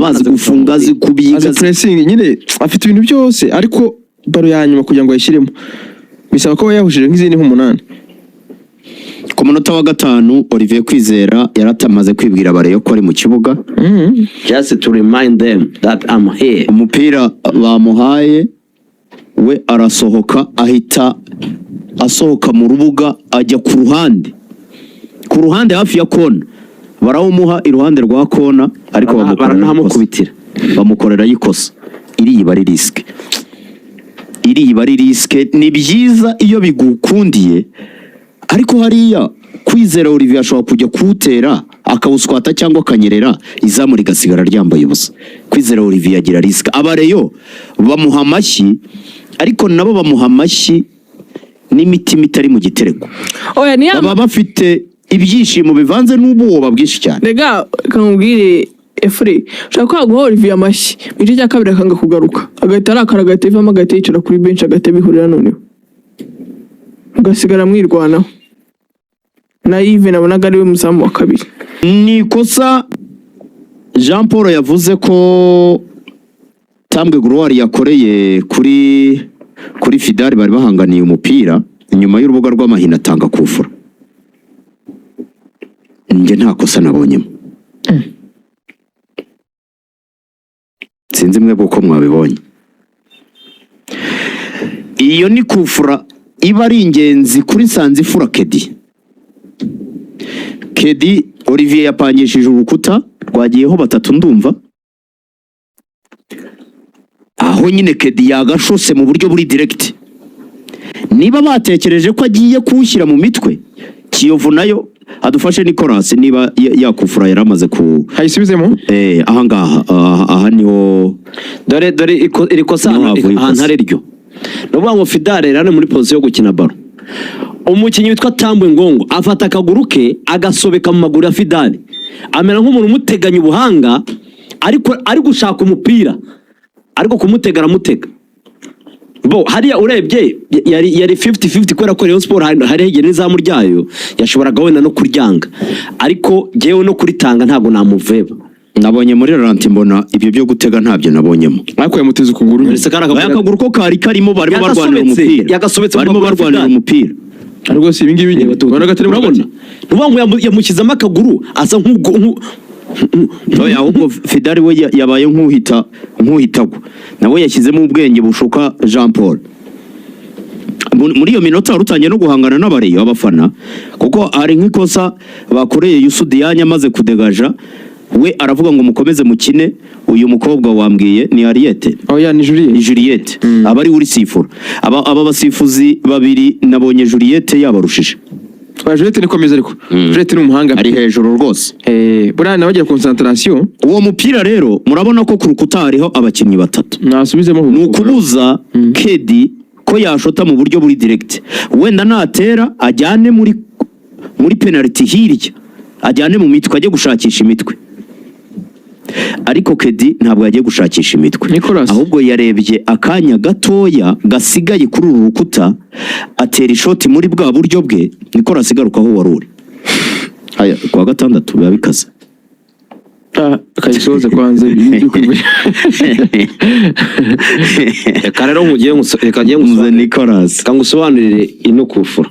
abazi gufunga azi kubiga pressing nyine afite ibintu byose ariko baro yanyuma kugira ngo ayishyiremo bisaba ko yahushije nk'izindi nk'umunani. ku munota wa 5 Olivier Kwizera yaratamaze kwibwira Bareyo ko ari mu kibuga. Just to remind them that I'm here. Umupira bamuhaye we arasohoka ahita asohoka mu rubuga ajya ku ruhande hafi ya kona, barawumuha iruhande rwa kona ariko baranamukubitira bamukorera yikosa. Iriya ari risk ni byiza iyo bigukundiye, ariko hariya Kwizera Olivier ashobora kujya kuwutera akawuswata cyangwa akanyerera izamu rigasigara ryambaye ubusa. Kwizera Olivier agira risk. Abareyo bamuha amashyi ariko nabo bamuha amashyi n'imitima itari mu gitereko. Oya ni baba bafite ibyishimo bivanze n'ubwoba bwinshi cyane. Rega kamubwire Efre ushaka kwaguha Olivier amashyi mije cya kabiri akanga kugaruka agahita arakara agahita ivamo agahita yicara kuri bench agahita bihurira noneho ugasigara mwirwanaho na Yves nabonaga ari we muzamu wa kabiri. Ni kosa Jean Paul yavuze ko Tambwe Gloire yakoreye kuri Fidari bari bahanganiye umupira inyuma y'urubuga rw'amahina atanga kufura. Nje nta kosa nabonyemo. Sinzi mwe uko mwabibonye. Iyo ni kufura iba ari ingenzi kuri Sanzifura Kedi Olivier yapangishije urukuta rwagiyeho batatu ndumva. Aho nyine Kedi yagashose mu buryo buri direct. Niba batekereje ko agiye kuwushyira mu mitwe, Kiyovu nayo adufashe Nicolas niba yakufura yaramaze ku hayisubizemo aha ngaha aha niho dore iri kosa ahantu ari ryo. Nuvuga ngo Fidare rane muri position yo gukina baro. Umukinyi witwa Tambwe Ngongo afata akaguru ke agasobeka mu maguru ya Fidare. Amera nk'umuntu umuteganya ubuhanga ariko ari gushaka umupira. Ariko kumutegara mutega. Bo hariya urebye yari 50-50 kwera ko Rayon Sport hari hegere n'izamu ryayo yashoboraga wenda no kuryanga. Ariko jewe no kuritanga ntago namuveba. Nabonye muri Laurent mbona ibyo byo gutega ntabyo nabonyemo. Ariko yamuteze ukuguru. Akaguru ko karimo barimo barwanira umupira. Yagasobetse barimo barwanira umupira. Ariko si ibingibi ubona gatari murabona. Nubango yamukizamo akaguru asa nk'ubwo Oya ahubwo Fidari we yabaye nk'uhitagwa. Nawe yashyizemo ubwenge bushoka Jean Paul. Muri iyo minota rutangiye no guhangana n'abareyo abafana kuko ari nk'ikosa bakoreye Yusudianye amaze kudegaja. We aravuga ngo mukomeze mukine uyu mukobwa wambwiye ni Ariete. Oya ni Juliette. Abari uri sifura. Aba basifuzi babiri nabonye Juliette yabarushije. Juliette ni komeza ariko. Juliette ni umuhanga ari hejuru rwose. Burana bagiye concentration. Uwo mupira rero murabona ko ku rukuta hariho abakinnyi batatu. Nasubizemo nukubuza Kedi ko yashota mu buryo buri direct. Wenda natera ajyane muri penalty hirya. Ajyane mu mitwe ajye gushakisha imitwe. Ariko Kedi ntabwo yagiye gushakisha imitwe, ahubwo yarebye akanya gatoya gasigaye kuri uru rukuta atera ishoti muri bwa buryo bwe. Nicolas igarukaho waruri aya kwa gatandatu biba bikaze kayisoze kwanze karero nkugiye kagiye ngusobanurire Nicolas kangusobanurire ino kufura.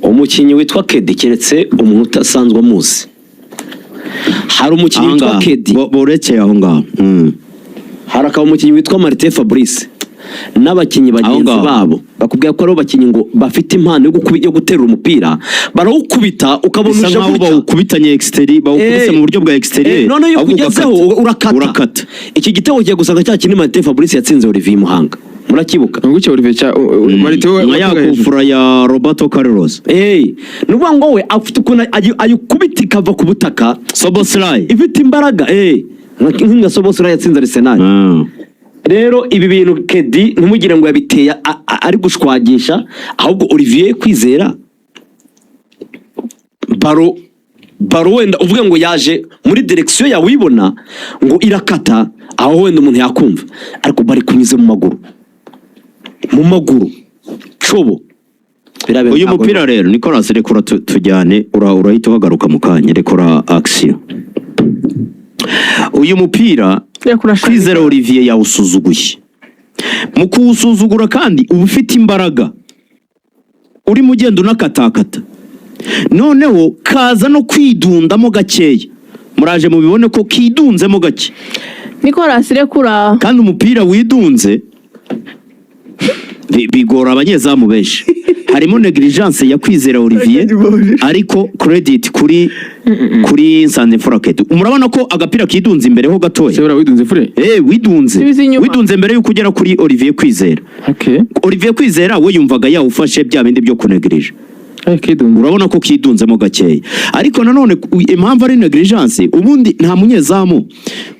Umukinyi witwa Kedi keretse umuntu utasanzwe amuzi. Hari umukinyi witwa Kedi borekeye aho ngaho. Hari akaba umukinyi witwa Martin Fabrice n'abakinyi bagenzi babo bakubwira ko ari abakinyi ngo bafite impano yo guterura umupira barawukubita ukabona uje gutya bawukubitanye extérieur bawukubise mu buryo bwa extérieur none yo kugezeho urakata. Iki gitego kigiye gusanga cya kinini Martin Fabrice yatsinze Olivier Muhanga murakibuka ngucyo Olivier cya Martin yakufura ya Roberto Carlos. Nuvuga ngo we afite ukuntu ayukubita ikava ku butaka Soboslai ifite imbaraga nka Soboslai yatsinze Arsenal. Rero ibi bintu Kedi ntimugire ngo yabiteye ari gushwagisha, ahubwo Olivier Kwizera baro wenda uvuga ngo yaje muri direction ya wibona ngo irakata aho wenda umuntu yakumva, ariko bari kunyuze mu maguru cobo. Uyu mupira rero Nicolas rekura tujyane urahita uhagaruka mu kanya rekura action. uyu mupira Kwizera Olivier yawusuzuguye. Mu kuwusuzugura kandi uba ufite imbaraga, urimo ugenda unakatakata, noneho kaza no kwidundamo gakeya. Muraje mubibone ko kidunzemo gake Nicolas Rekura, kandi umupira widunze bigora abanyezamu benshi. Harimo negligence ya Kwizera Olivier ariko credit kuri Nsandimfura Ketu. Murabona ko agapira kidunze imbere ho gatoya. Sebura widunze fure? Widunze mbere yuko ugera kuri Olivier Kwizera. Okay. Olivier Kwizera we yumvaga yawufashe bya bindi byo kunegrije. Urabona ko kidunzemo gakeya. Ariko nanone impamvu ari negligence, ubundi nta munyezamu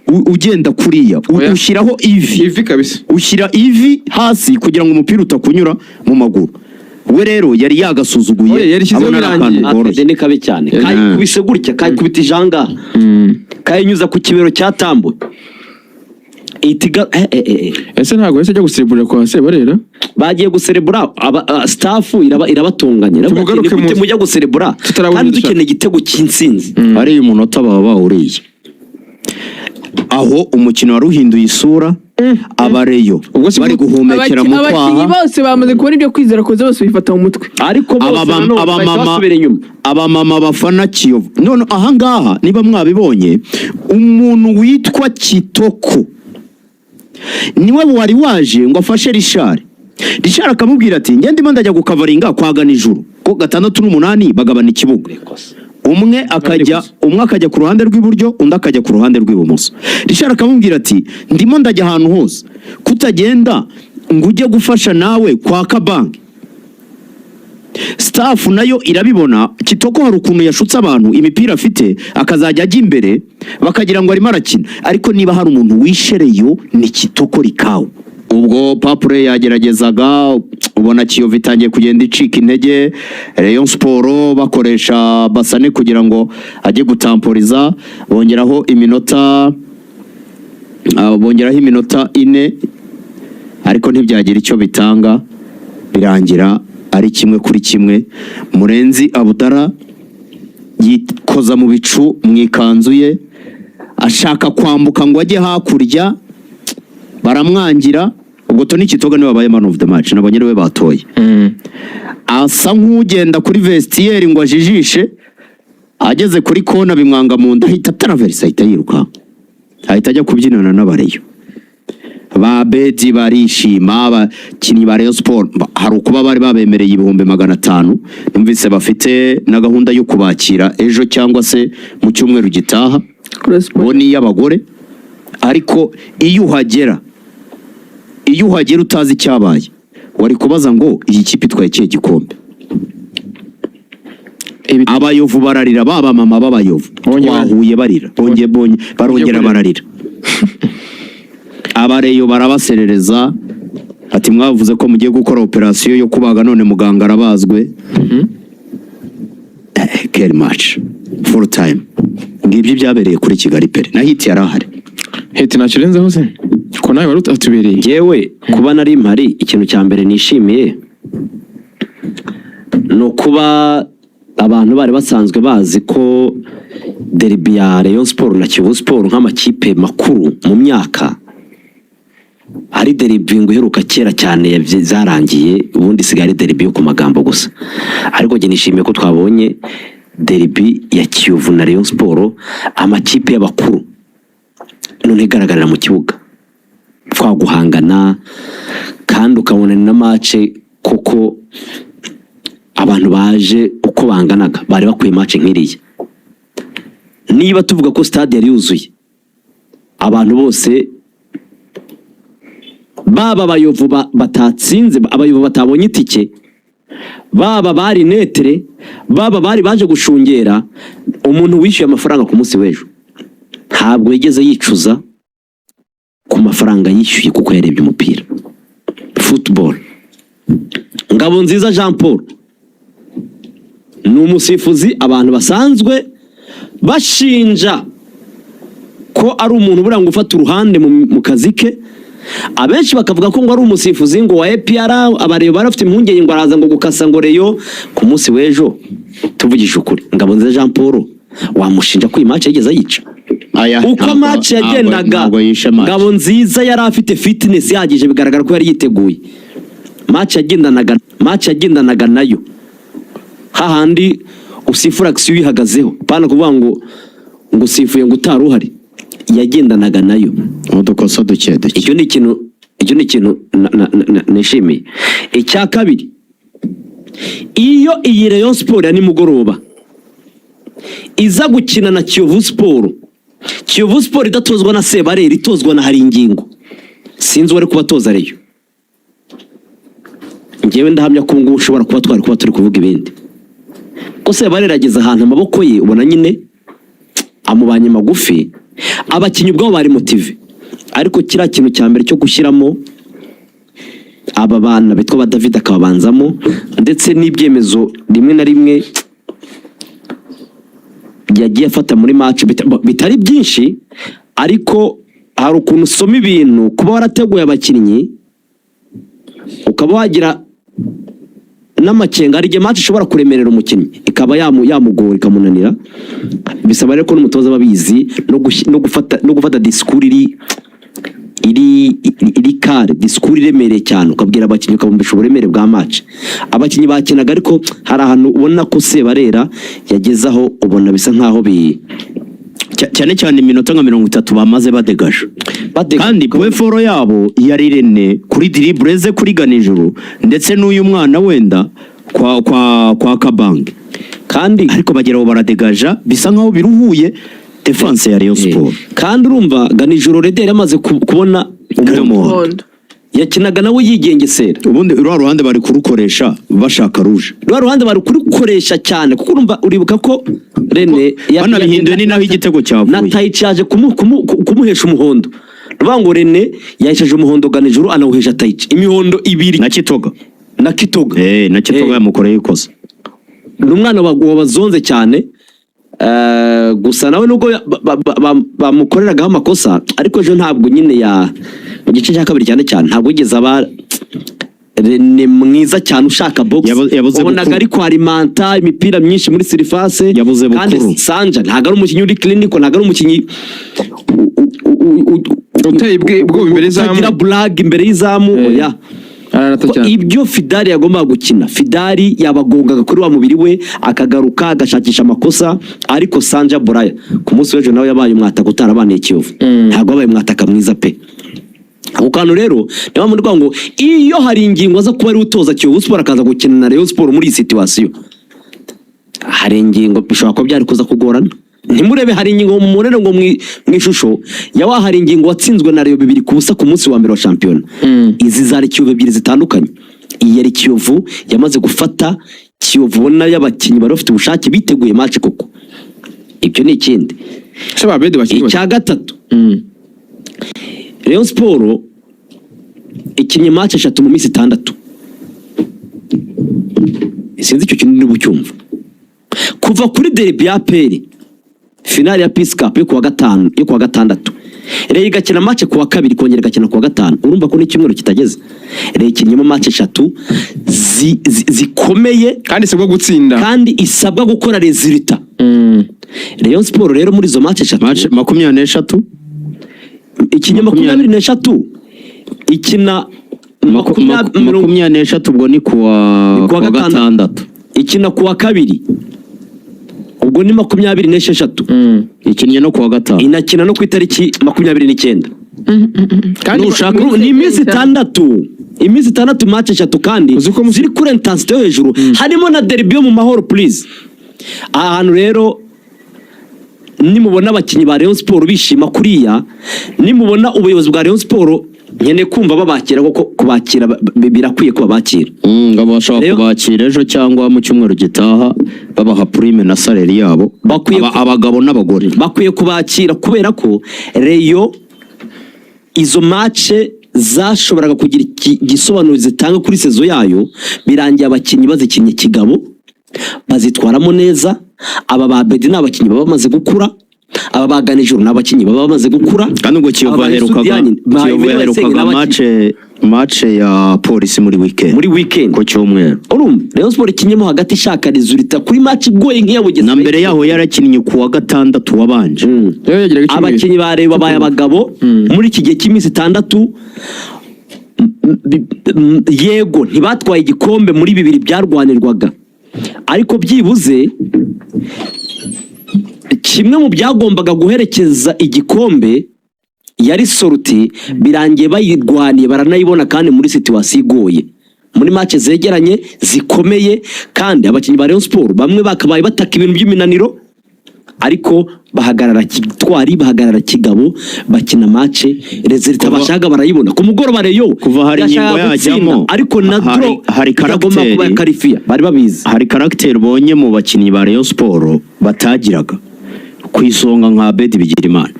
ugenda kuriya ushyiraho ivi kabisa. Ushyira ivi hasi kugira ngo umupira utakunyura mu maguru. We rero yari yagasuzuguye, abona akantu ni kabi cyane. Kayikubise gutya, kayikubita ijanga. Kayinyuza ku kibero cyatambuye. Ese ntago ese ajya guserebura kwa Sebarera? Bagiye guserebura staff irabatunganye. Nabwo mujya guserebura kandi dukeneye igitego cy'insinzi. Ari umunota baba bawuriye. Aho umukino wari uhinduye isura, abareyo bari guhumekera mu kwaha. Abakinnyi bose bamaze kubona ibyo Kwizera koze bose bifata mu mutwe. Ariko abamama bafana Kiyovu. None ahangaha niba mwabibonye, umuntu witwa Kitoko niwe wari waje ngo afashe Richard akamubwira ati nge ndimo ndajya gukavaringa kwagana ijuru ko 6 n'8 bagabana ikibuga. Umwe akajya ku ruhande rw'iburyo, undi akajya ku ruhande rw'ibumoso. Richard akamubwira ati ndimo ndajya ahantu hose, kutagenda ngo ujye gufasha nawe kwa kabanki. Staff nayo irabibona. Kitoko hari ukuntu yashutse abantu imipira afite akazajya ajya imbere bakagira ngo arimo arakina, ariko niba hari umuntu wishereyo ni Kitoko Rikawo. Ubwo Papure yageragezaga, ubona Kiyovu itangiye kugenda icika intege. Rayon Sport bakoresha Basane kugira ngo ajye gutamporiza, bongeraho iminota 4 ariko ntibyagira icyo bitanga, birangira ari 1-1. Murenzi Abudara yikoza mu bicu mu ikanzu ye ashaka kwambuka ngo ajye hakurya, baramwangira. Ubwo Tony Kitoga niwe wabaye man of the match, nabonye we batoye. Asa nk'ugenda kuri vestiaire ngo ajijishe, ageze kuri kona bimwanga mu nda, ahita traverse, ahita yiruka, ahita ajya kubyinana n'abareyo. Ba Bedi barishima, abakinnyi ba Rayon Sport hari ukuba bari babemereye 500,000. Numvise bafite na gahunda yo kubakira ejo cyangwa se mu cyumweru gitaha, bo ni y'abagore. Ariko iyo uhagera utazi icyabaye, wari kubaza ngo iyi kipe itwaye ikihe gikombe. Abayovu bararira, baba mama b'abayovu twahuye barira, barongera bararira. Abareyo barabaserereza ati mwavuze ko mugiye gukora operation yo kubaga, none muganga arabazwe. Quel match full time. Ngibyo byabereye kuri Kigali Pele na hit yarahari. Hit nakirenze hose ko nawe wari utatubereye. Ngewe kuba nari mpari, ikintu cya mbere nishimiye no kuba abantu bari basanzwe bazi ko derby ya Rayon Sport na Kiyovu Sport nk'amakipe makuru mu myaka ari derby ngo iheruka kera cyane zarangiye, ubundi sigari derby yo ku magambo gusa. Ariko nge nishimiye ko twabonye derby ya Kiyovu na Rayon Sport, amakipe y'abakuru none igaragarira mu kibuga twaguhangana, kandi ukabona na match koko abantu baje uko banganaga bari bakwiye match nk'iriya. Niba tuvuga ko stade yari yuzuye, abantu bose baba abayovu batatsinze, abayovu batabonye itike, baba bari netere, baba bari baje gushungera, umuntu wishyuye amafaranga ku munsi w'ejo ntabwo yigeze yicuza ku mafaranga yishyuye kuko yarebye umupira. Football. Ngabonziza Jean Paul ni umusifuzi abantu basanzwe bashinja ko ari umuntu buranga ufata uruhande mu kazi ke. Abenshi bakavuga ko ngo ari umusifuzi ngo wa APR, abareyo barafite impungenge ngo araza ngo gukasa ngo Reyo. Ku munsi w'ejo tuvugije ukuri, Ngabonziza Jean Paul wamushinja ko iyi match yageze ayica uko match yagendaga Ngabo nziza yari afite fitness yagije bigaragara ko yari yiteguye match yagendanaga nayo hahandi usifura action wihagazeho pana kuvuga ngo usifuye ngo utari uhari yagendanaga nayo udukosa duke icyo ni ikintu nishimiye. Icya kabiri, iyo iyi Rayon Sport ya nimugoroba iza gukina na Kiyovu Sport idatozwa na Sebarera itozwa na Haringingo, sinzi wari kubatoza Rayon. Ngewe ndahamya ko ngo ushobora kuba turi kuvuga ibindi ko Sebarera ageze ahantu amaboko ye ubona nyine amubanye magufi, abakinnyi ubwabo bari motive, ariko kiriya kintu cya mbere cyo gushyiramo aba bana bitwa ba David akabanzamo, ndetse n'ibyemezo rimwe na rimwe yagiye afata muri match bitari byinshi, ariko hari ukuntu usoma ibintu kuba warateguye abakinnyi ukaba wagira n'amakenga, hari igihe match ishobora kuremerera umukinnyi ikaba yamugora ikamunanira. Bisaba rero ko n'umutoza babizi no gufata discours iri kare, discours iremereye cyane, ukabwira abakinnyi ukabumbisha uburemere bwa match. Abakinnyi bakinaga, ariko hari ahantu ubona ko Sebarera yagezaho ubona bisa nkaho cyane cyane iminota nka 30 bamaze badegaje, kandi poeforo yabo yari Rene kuri dribble ze kuri Ganijuru, ndetse n'uyu mwana wenda kwa Kabange, kandi ariko bageraho baradegaja bisa nkaho biruhuye defense ya Rayon Sport. Kandi urumva Ganijuru Rede yamaze kubona umuhondo, yakinaga nawe yigengesera. Ubundi rwa ruhande bari kurukoresha bashaka ruje, rwa ruhande bari kurukoresha cyane, kuko urumva uribuka ko Rene banabihinduye ni naho igitego cyavuye, natayicaje kumuhesha umuhondo. Ruvuga ngo Rene yahesheje umuhondo Ganijuru anawuhesha Tayici imihondo ibiri na Kitoga na Kitoga yamukoreye ikosa. N'umwana wabazonze cyane, gusa nawe nubwo bamukoreragaho amakosa, ariko ejo ntabwo nyine mu gice cya kabiri cyane ntabwo yigeze aba Rene mwiza cyane ushaka box, ubonaga ari kwarimanta imipira myinshi muri surface, kandi Sanja ntabwo ari umukinnyi uri clinical, ntabwo ari umukinnyi uteye bwo imbere zamu, utagira blag imbere y'izamu. Oya, ibyo Fidari yagombaga gukina, Fidari yabagongaga kuri wa mubiri we akagaruka agashakisha amakosa, ariko Sanja Boraya ku munsi w'ejo nawe yabaye umwataka utarabaniye Kiyovu, ntabwo yabaye umwataka mwiza pe. Ukano rero niba muri ngo iyo hari ingingo za kuba ari utoza Kiyovu Sport akaza gukina na Rayon Sport muri iyi situation, hari ingingo bishobora ko byari kuza kugorana. Ntimurebe hari ingingo mu murere ngo mwishusho yawa hari ingingo watsinzwe na Rayon 2-0 ku munsi wa mbere wa champion. Izi zari Kiyovu ebyiri zitandukanye. Iyi yari Kiyovu yamaze gufata, Kiyovu bona y'abakinnyi bari bafite ubushake biteguye match koko. Ibyo ni ikindi. Icya gatatu, Rayon Sport ikinye match 3 mu minsi 6. Sinzi icyo kintu n'ubucyumva. Kuva kuri derby ya APR, finale ya Peace Cup yo kuwa gatandatu, Rayon igakina match kuwa kabiri kongera igakina kuwa gatanu. Urumva ko n'icyumweru kitageze Rayon ikinyemo match 3 zikomeye kandi isabwa gutsinda, kandi isabwa gukora resulta. Rayon Sport rero muri zo match 23 ikinyemo 23 ikina 23 ubwo ni kuwa gatandatu, ikina kuwa kabiri ubwo ni 26, ikinnye no kuwa gatanu, inakina no ku itariki 29. kandi ushaka ni iminsi 6, iminsi 6 match 3, kandi ziri kuri intensity yo hejuru, harimo na derby yo mu mahoro please. Ahantu rero nimubona abakinnyi ba Rayon Sport bishima kuriya, nimubona ubuyobozi bwa Rayon Sport nyene kumva babakira, kuko kubakira birakwiye ko babakira. Ngabo bashaka kubakira ejo cyangwa mu cyumweru gitaha, babaha prime na salary yabo, abagabo n'abagore bakwiye kubakira, kubera ko Rayon izo match zashoboraga kugira igisobanuro zitanga kuri sezo yayo, birangiye abakinnyi bazikinye kigabo, bazitwaramo neza. Aba ba Bedi n'abakinnyi baba bamaze gukura, aba baganijuru n'abakinnyi baba bamaze gukura, kandi ubwo Kiyovu yaherukaga match match ya polisi muri weekend ku cyumweru. urumva Rayon Sport ikinyemo hagati ishaka resulta kuri match igoye nk'iya Bugesera, na mbere yaho yarakinnye ku wa gatandatu wabanje. abakinnyi bareba baye abagabo muri iki gihe cy'iminsi 6 yego ntibatwaye igikombe muri 2 byarwanirwaga, ariko byibuze kimwe mu byagombaga guherekeza igikombe yari sorti, birangiye bayirwaniye baranayibona kandi muri situation igoye, muri match zegeranye zikomeye, kandi abakinnyi ba Rayon Sport bamwe bakabaye bataka ibintu by'iminaniro, ariko bahagarara kitwari, bahagarara kigabo, bakina match resulta bashaka barayibona ku mugoroba. Rayon kuva hari ingingo yajyamo, ariko na draw hari character kuba qualifier bari babizi, hari character bonye mu bakinnyi ba Rayon Sport batagiraga ku isonga nka Abedi Bigirimana.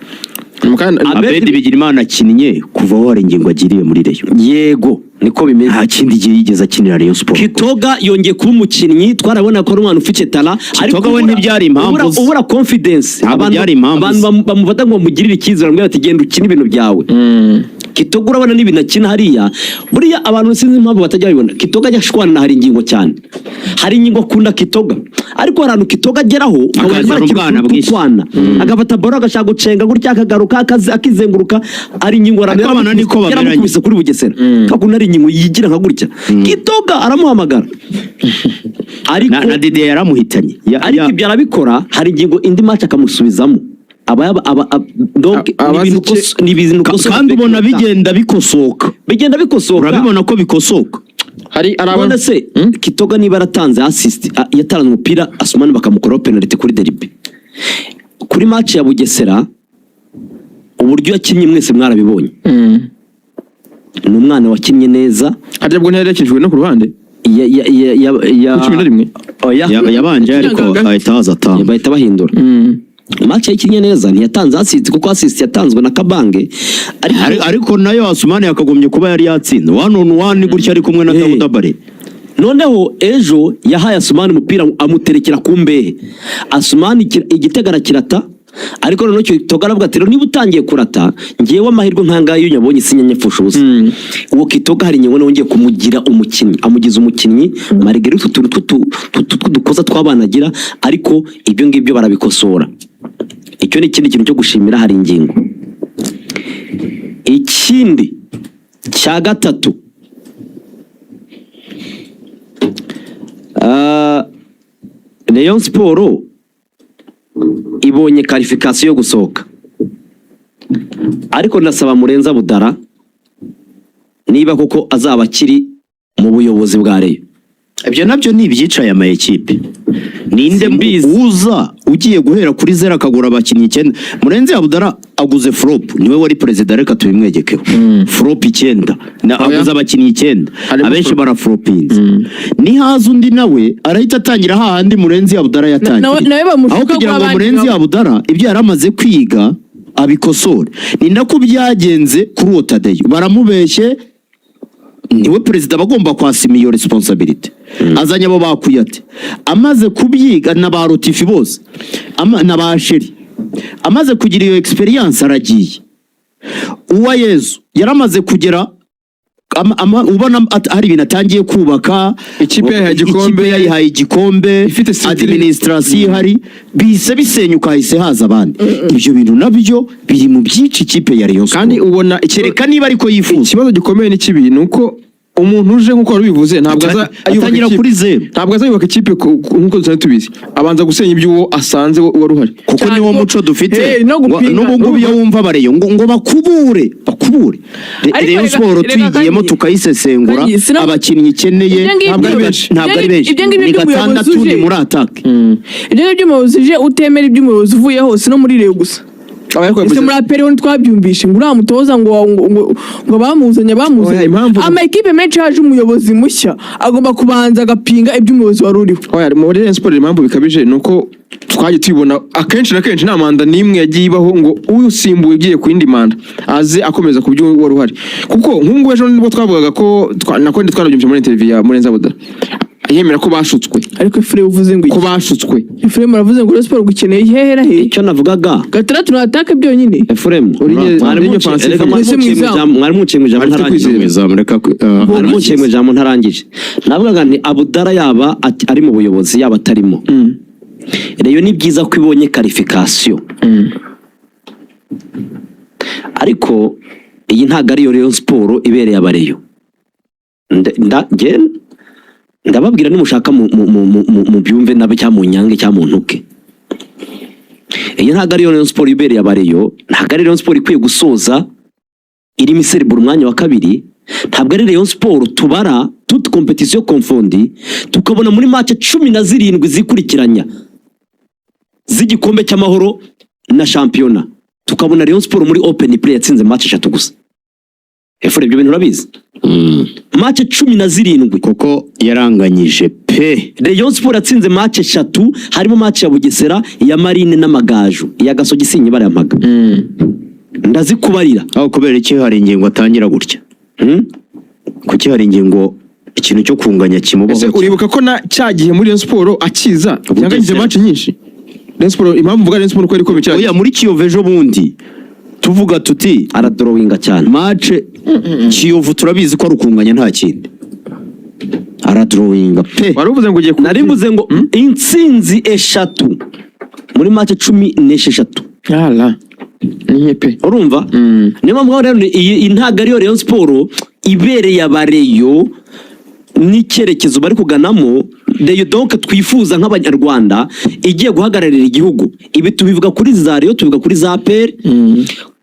Abedi Bigirimana akinnye kuva wari ingingo agiriye muri Rayon. Yego niko bimeze, nta kindi gihe yigeze akinira Rayon Sport. Kitoga yongeye kuba umukinnyi, twarabona ko ari umwana ufite talent, ariko we ntibyari impamvu, ubura confidence, abantu bamufata ngo mugirire icyizere, ngo ati genda ukine ibintu byawe. Kitoga urabona n'ibintu akina hariya, buriya abantu sinzi impamvu batajya babibona. Kitoga ajya ashwana na hari ingingo cyane, hari ingingo akunda Kitoga, ariko harano Kitoga ageraho akazana agafata baro agashaka gucenga gutya akagaruka akizenguruka, ari ingingo arabana niko bameranye kuri Bugesera, akunda ari ingingo yigira nka gutya, Kitoga aramuhamagara, ariko na Dede yaramuhitanye, ariko ibyo arabikora, hari ingingo indi match akamusubizamo. Kandi ubona bigenda bikosoka, urabibona ko bikosoka. Hari arabona se Kitoga niba aratanze assist, yatanze umupira Asumani bakamukora penalty kuri Derby, kuri match ya Bugesera uburyo yakinnye mwese mwarabibonye. Ni umwana wakinnye neza, harya bwo nterekejwe no ku ruhande yabanje, ariko ahita haza atanga, bahita bahindura. Match yakinnye neza, ntiyatanze assist kuko assist yatanzwe na Kabange, ariko nayo Asumani yakagombye kuba yari yatsinda 1-on-1 gutya ari kumwe na Dabare. Noneho ejo yahaye Asumani umupira amuterekera ku mbehe, Asumani igitegara kirata, ariko noneho Kitoga aravuga ati niba utangiye kurata ngiyewe amahirwe nkangayo nyabonye sinyanyepfusha ubusa. Uwo Kitoga hari nyine wongeye kumugira umukinnyi, amugize umukinnyi Marguerite dukoza twabanagira, ariko ibyo ngibyo barabikosora. Icyo ni ikindi kintu cyo gushimira hari ingingo. Ikindi cya gatatu, Rayon Sport ibonye qualification yo gusohoka, ariko ndasaba Murenza Budara niba koko azaba akiri mu buyobozi bwa Rayon. Ibyo nabyo ni ibyicaye ama equipe. Ninde uza ugiye guhera kuri 0 akagura abakinnyi 9. Murenzi Abudara aguze flop, niwe wari president, reka tubimwegekeho. Flop 9 na aguze abakinnyi 9, abenshi bara flopinze. Ni haza undi nawe arahita atangira hahandi Murenzi Abudara yatangiye, aho kugira ngo Murenzi Abudara ibyo yaramaze kwiga abikosore. Ni nako byagenze kuri Otadeyo, baramubeshye, niwe president bagomba kwasima iyo responsibility. Azanye abo bakuyate, amaze kubyiga na ba Rotifi bose, na ba Sheri, amaze kugira iyo experience aragiye. Uwa Yezu yaramaze kugera, ubona hari ibintu atangiye kubaka, ikipe yayihaye igikombe, administration ihari, bise bisenyuka hise haza abandi. Ibyo bintu nabyo biri mu byici ikipe ya Rayon Sport, kandi ubona kereka niba ariko yifuza. Ikibazo gikomeye n'ikibi nuko umuntu uje nkuko wabivuze ntabwo atangira kuri 0, ntabwo azayubaka ikipe nkuko dusanzwe tubizi, abanza gusenya ibyo asanze wari uhari, kuko niwo muco dufite. N'ubu iyo wumva bareyo ngo bakubure Rayon Sport twigiyemo tukayisesengura, abakinnyi ikeneye ntabwo ari benshi, ni 6 ni muri attack. Ibyo by'umuyobozi uje utemera iby'umuyobozi uvuye hose no muri Rayon gusa. Ese muri aperion twabyumvishe ngo uramutoza ngo bamuzanye ama equipe menshi haje umuyobozi mushya agomba kubanza agapinga iby'umuyobozi waruriho. Oya muri Rayon Sport impamvu bikabije nuko twaje tubona akenshi na kenshi nta manda nimwe yagiye ibaho ngo usimbuye ugiye ku yindi manda aze akomeza ku byo wari uhari, kuko nk'ubwo ejo nibo twavugaga ko nakonde twarabyumvise muri interview ya Murenza Budara, yemera ko bashutswe ariko Efure uvuze ngo ko bashutswe Efure muravuze ngo Rayon Sport gukeneye ihehera he icyo navugaga gatandatu na atake byonyine Efuremu mwari muciye mu ijambo ntarangije navugaga nti Abudara yaba ari mu buyobozi yaba atarimo rero ni byiza ko ibonye qualification ariko iyi ntago ari yo Rayon Sport ibereye abareyo ndababwira nimushaka mu byumve nabe cyangwa mu nyange cyangwa mu ntuke iyi ntago ari yo Rayon Sport ibereye abareyo ntago ari Rayon Sport ikwiye gusoza irimo iserebura umwanya wa kabiri ntabwo ari Rayon Sport tubara toute competition confondi tukabona muri match 17 zikurikiranya z'igikombe cy'amahoro na championnat tukabona Rayon Sport muri open play yatsinze match 3 gusa Efure ibyo bintu urabizi match 17 koko yaranganyije pe Rayon Sport yatsinze match 3 harimo match ya Bugesera ya Marine n'Amagaju ya Gasogi sinye bari amaga ndazikubarira aho kubera iki hari ingingo atangira gutya kuki hari ingingo ikintu cyo kunganya kimubaho uribuka ko na cyagiye muri Rayon Sport akiza yanganyije match nyinshi Rayon Sport impamvu mvuga Rayon Sport ko ari ko bicyaje oya muri Kiyovu ejo bundi tuvuga tuti aradrowinga cyane match Kiyovu turabizi ko ari ukunganya nta kindi aradrowinga pe waruvuze ngo ugiye narimbuze ngo intsinzi 3 muri match 16 yala ni pe urumva niyo mpamvu rero iyi ntago ari yo Rayon Sport ibereye abareyo n'icyerekezo bari kuganamo reyo donc twifuza nk'abanyarwanda igiye guhagararira igihugu ibi tubivuga kuri za Rayon tubivuga kuri za APR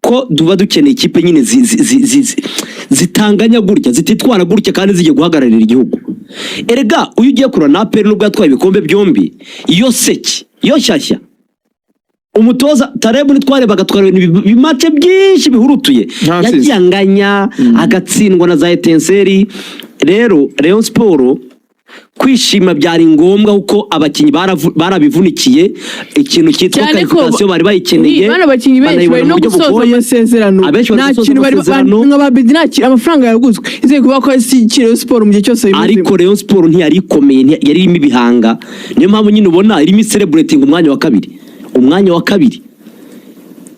ko duba dukeneye ikipe nyine zitanganya gutya zititwara gutya kandi zigiye guhagararira igihugu erega uyu ugiye kurana na APR nubwo yatwaye ibikombe byombi iyo seki iyo shyashya umutoza Tarebu nitware bagatwara ibimace byinshi bihurutuye yakiyanganya agatsindwa na za Etenseri rero Rayon Sport kwishima byari ngombwa uko abakinyi barabivunikiye ikintu cyitwa qualification bari bayikeneye bana bakinyi benshi bari no gusoza amasezerano nta kintu bari nk'ababidi nta amafaranga yaguzwe izeye kuba ko si Rayon Sport mu gihe cyose ariko Rayon Sport ntiyari ikomeye yari irimo ibihanga niyo mpamvu nyine ubona irimo celebrating umwanya wa kabiri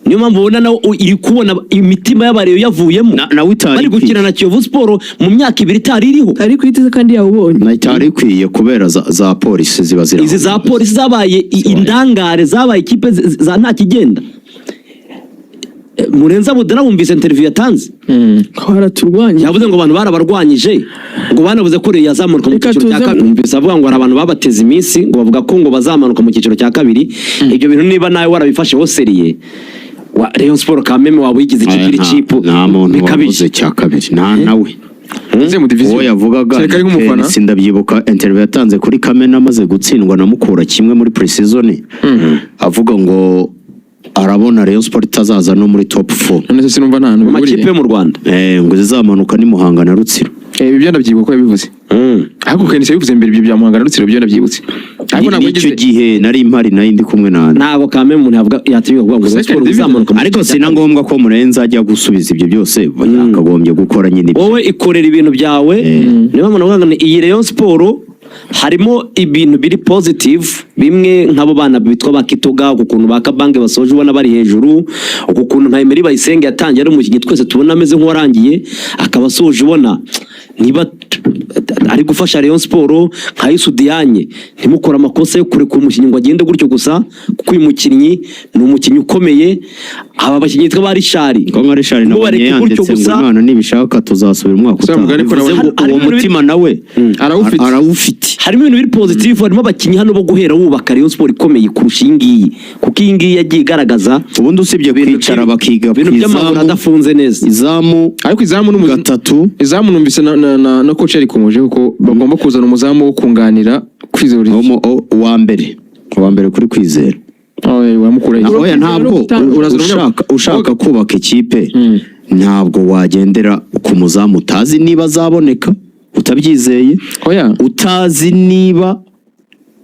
niyo mpamvu ubona nawe iri kubona imitima y'abareyo yavuyemo bari gukina na Kiyovu Sport mu myaka 2 itari iriho ariko iteze kandi yawubonye na itari ikwiye kubera za polisi ziba ziraho izi za polisi zabaye indangare zabaye ikipe za nta kigenda Murenza Budara wumvise interview yatanze twaraturwanye yavuze ngo abantu barabarwanyije ngo banavuze ko yazamuka mu cyiciro cya kabiri numvise avuga ngo abantu babateze iminsi ngo bavuga ko ngo bazamanuka mu cyiciro cya kabiri ibyo bintu niba nawe warabifasheho seriye wa Rayon Sport kameme waba yigize ikipiri cipo nta muntu wavuze cya kabiri nta nawe mu division yavugaga sindabyibuka interview yatanze kuri Kamena amaze gutsindwa na Mukura kimwe muri pre-season avuga ngo arabona Rayon Sport itazaza no muri top 4 none se sinumva nta mu makipe mu Rwanda ngo zizamanuka ni Muhanga na Rutsiro ibyo ndabyibuka ko yabivuze ariko kenshi yabivuze mbere ibyo bya Muhanga na Rutsiro byo ndabyibutse ariko nabwo icyo gihe nari impari nayo ndi kumwe nane ntabwo kame umuntu yavuga yatibiye kuvuga ngo Sport izamanuka ariko sina ngombwa ko Murenza ajya gusubiza ibyo byose yakagombye gukora nyine wowe ikorera ibintu byawe niba umuntu avuga ngo iyi Rayon Sport harimo ibintu biri positive bimwe nk'abo bana bitwa bakitoga ukuntu bakabange basoje ubona bari hejuru ukuntu nka Emery Bayisenge yatangiye ari umukinnyi twese tubona ameze nk'uwarangiye akaba soje ubona niba ari gufasha Rayon Sport nka Yusudianye ntimukora amakosa yo kureka umukinnyi ngo agende gutyo gusa kuko uyu mukinnyi ni umukinnyi ukomeye aba bakinnyi bitwa bari Shari ko nka Shari nabonye yanditse ngo Imana nibishaka tuzasubira umwaka utaha uwo mutima nawe arawufite harimo ibintu biri positive harimo abakinnyi hano bo guhera wubaka Rayon Sport ikomeye kurusha iyi ngiyi kuko iyi ngiyi yagiye igaragaza ubundi usibye kwicara bakiga ibintu by'amaguru adafunze neza izamu ariko izamu n'umuzi gatatu izamu numvise na coach ari kumuje kuko bagomba kuzana umuzamu wo kunganira Kwizera uwa mbere kuri Kwizera oya ntabwo ushaka kubaka ikipe ntabwo wagendera ku muzamu utazi niba azaboneka utabyizeye utazi niba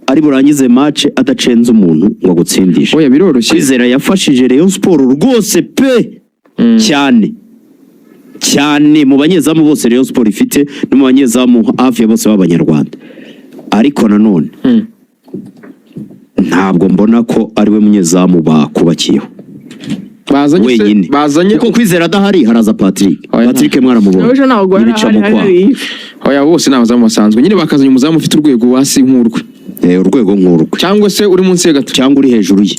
ari burangize match adacenze umuntu ngo agutsindishe oya biroroshye Kwizera yafashije Rayon Sport rwose pe cyane mu banyezamu bose Rayon Sport ifite no mu banyezamu hafi ya bose b'abanyarwanda ariko nanone ntabwo mbona ko ari we munyezamu bakubakiyeho wenyine kuko Kwizera adahari haraza Patrick mwaramubona n'ibicamo kwa oya bose n'abazamu basanzwe nyine bakazanye umuzamu ufite urwego wasi nk'urwe urwego nk'urwe cyangwa se uri munsi ya gato cyangwa uri hejuru ye